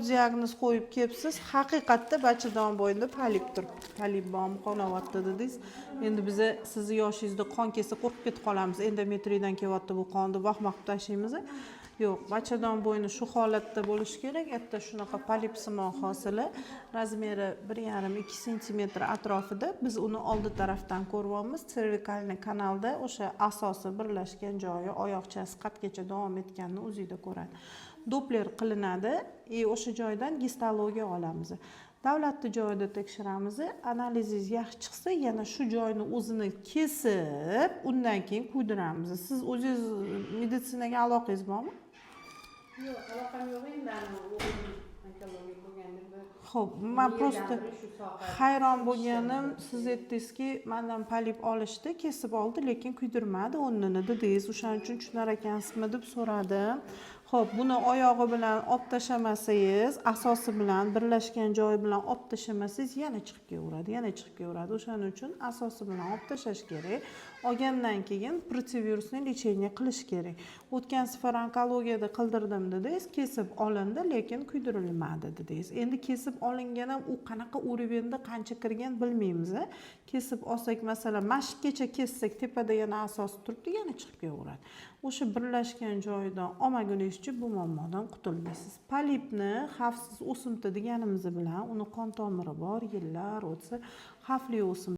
diagnoz qo'yib kelibsiz, haqiqatda bachadon bo'yinda polip turibdi. Polip bormi, qo'nyapti dedingiz. Endi biz sizni yoshingizda qon kelsa qo'rqib ketib qolamiz. Endometriydan kelyapti bu qonni vahmoqib tashlaymiz. Yo'q, bachadon bo'yni shu holatda bo'lishi kerak. Erta shunaqa polipsimon hosili, razmeri 1,5-2 sm atrofida. Biz uni oldi tarafdan ko'ryapmiz. Servikalniy kanalda o'sha asosi birlashgan joyi, oyoqchasi qatgacha davom etganini o'zingizda ko'radi. Doppler qilinadi, o'sha joydan gistologiya olamiz. Davlatni joyida tekshiramiz. Analizingiz yaxshi chiqsa, yana shu joyni o'zini kesib, undan keyin kuydiramiz. Siz o'zingiz meditsinaga aloqangiz bormi? Yo'q, aloqam yo'q endi onkologiya bo'lganda. Xo'p, men prosta hayron bo'lganim, siz aytdingizki, mendan polip olishdi, kesib oldi, lekin kuydirmadi o'rnini dedingiz. O'shaning uchun tushunar ekansizmi deb so'radim. Xo'p, buni oyog'i bilan olib tashlamasangiz, asosi bilan birlashgan joyi bilan olib tashlamasangiz, yana chiqib kelaveradi. O'shaning uchun asosi bilan olib tashlash kerak. Olgandan keyin protivirusni lecheniya qilish kerak. O'tgan safar onkologiyada qildirdim dedingiz, kesib olindi, lekin kuydirilmadi dedingiz. Endi kesib olingan ham u qanaqa o'rivenda qancha kirgan bilmaymiz. Kesib olsak, masalan, mashqgacha kessak, tepada yana asosi turibdi, yana chiqib kelaveradi. O'sha birlashgan joyidan olmaguningizcha bu muammodan qutulmaysiz. Polipni xavfsiz o'simta deganimiz bilan uni qon tomiri bor, yillar o'tsa xavfli o'simta